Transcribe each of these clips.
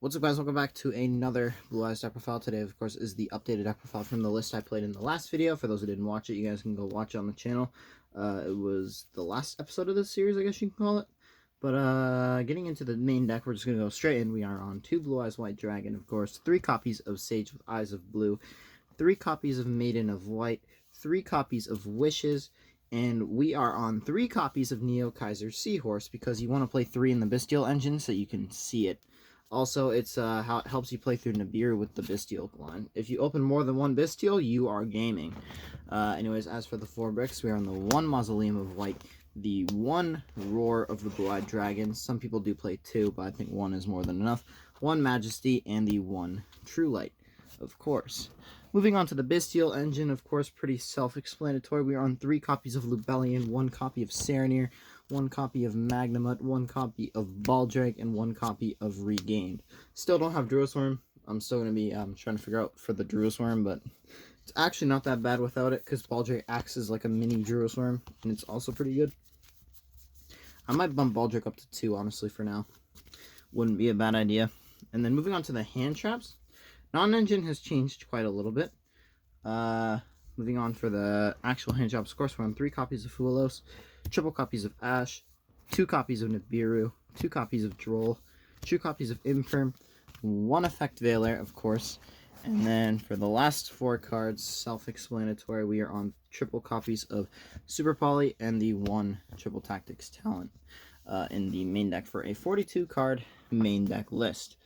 What's up, guys? Welcome back to another Blue Eyes deck profile. Today, of course, is the updated deck profile from the list I played in the last video. For those who didn't watch it, you guys can go watch it on the channel. It was the last episode of this series, I guess you can call it. But getting into the main deck, we're just going to go straight in. We are on 2 Blue Eyes White Dragon, of course, 3 copies of Sage with Eyes of Blue, 3 copies of Maiden of White, 3 copies of Wishes, and we are on 3 copies of Neo Kaiser Seahorse because you want to play 3 in the bystial engine so you can see it. Also, it's how it helps you play through Nibiru with the bystial line. If you open more than 1 bystial, you are gaming. Anyways, as for the 4 bricks, we are on the 1 Mausoleum of White, the 1 Roar of the Blue-Eyed Dragon. Some people do play 2, but I think 1 is more than enough. 1 Majesty, and the 1 True Light, of course. Moving on to the bystial engine, of course, pretty self-explanatory. We are on 3 copies of Lubellion, 1 copy of Saronir, 1 copy of Magnamut, 1 copy of Baldrake, and 1 copy of Regained. Still don't have Druisworm. I'm still going to be trying to figure out for the Druisworm, but it's actually not that bad without it, because Baldrake acts as like a mini Druisworm, and it's also pretty good. I might bump Baldrake up to 2, honestly, for now. Wouldn't be a bad idea. And then moving on to the hand traps. Non-engine has changed quite a little bit. Moving on for the actual hand traps, of course, we're on 3 copies of Fuelos, triple copies of Ash, 2 copies of Nibiru, 2 copies of Droll, 2 copies of Infirm, 1 Effect Veiler, of course, and then for the last 4 cards, self-explanatory, we are on triple copies of Super Poly and the 1 Triple Tactics Talent in the main deck for a 42 card main deck list.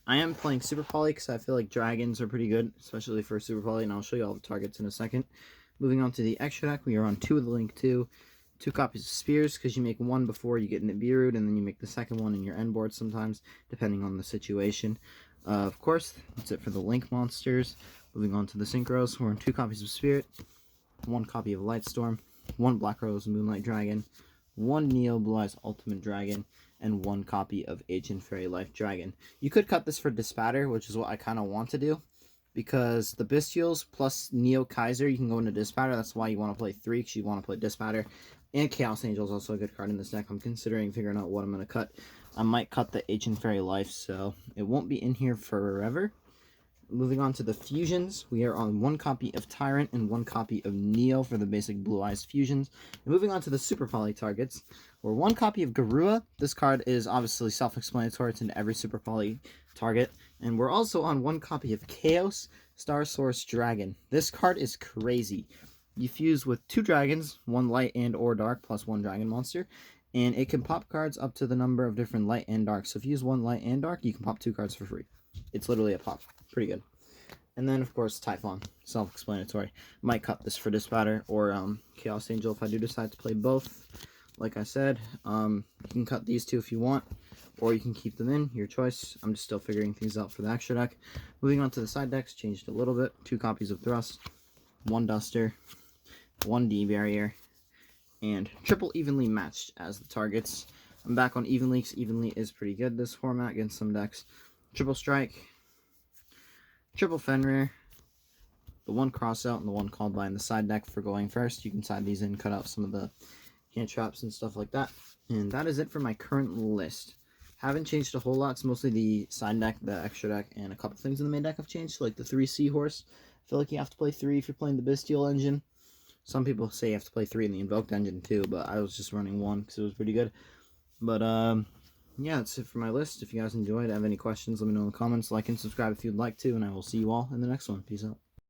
I am playing Super Poly because I feel like dragons are pretty good, especially for Super Poly, and I'll show you all the targets in a second. Moving on to the extra deck, we are on 2 of the Link 2, 2 copies of Spears, because you make 1 before you get Nibiru'd, and then you make the second one in your end board sometimes, depending on the situation. Of course, that's it for the Link monsters. Moving on to the Synchros, we're on 2 copies of Spirit, 1 copy of Lightstorm, 1 Black Rose Moonlight Dragon, 1 Neo Blue Eyes Ultimate Dragon, and 1 copy of Ancient Fairy Life Dragon. You could cut this for Dispatter, which is what I kind of want to do, because the Bystials plus Neo Kaiser, you can go into Dispatter. That's why you want to play 3, because you want to play Dispatter. And Chaos Angel is also a good card in this deck. I'm considering figuring out what I'm going to cut. I might cut the Ancient Fairy Life, so it won't be in here forever. Moving on to the fusions, we are on 1 copy of Tyrant and 1 copy of Neo for the basic Blue Eyes fusions. And moving on to the Super Poly targets, we're 1 copy of Garua. This card is obviously self-explanatory. It's in every Super Poly target. And we're also on 1 copy of Chaos Star Source Dragon. This card is crazy. You fuse with 2 dragons, 1 light and or dark, plus 1 dragon monster. And it can pop cards up to the number of different light and dark. So if you use 1 light and dark, you can pop 2 cards for free. It's literally a pop. Pretty good. And then, of course, Typhon. Self-explanatory. Might cut this for Dispatter or Chaos Angel if I do decide to play both. Like I said, you can cut these 2 if you want, or you can keep them in. Your choice. I'm just still figuring things out for the extra deck. Moving on to the side decks, changed a little bit. 2 copies of Thrust, 1 Duster, 1 D-Barrier, and triple evenly matched as the targets. I'm back on Evenly because Evenly is pretty good this format against some decks. Triple Strike, triple Fenrir, the 1 Crossout, and the 1 Called By in the side deck for going first. You can side these in, cut out some of the hand traps and stuff like that. And that is it for my current list. Haven't changed a whole lot. It's mostly the side deck, the extra deck, and a couple things in the main deck have changed, like the 3 Seahorse. I feel like you have to play 3 if you're playing the Bystial engine. Some people say you have to play 3 in the Invoked engine too, but I was just running 1 because it was pretty good. But yeah, that's it for my list. If you guys enjoyed, have any questions, let me know in the comments. Like and subscribe if you'd like to, and I will see you all in the next one. Peace out.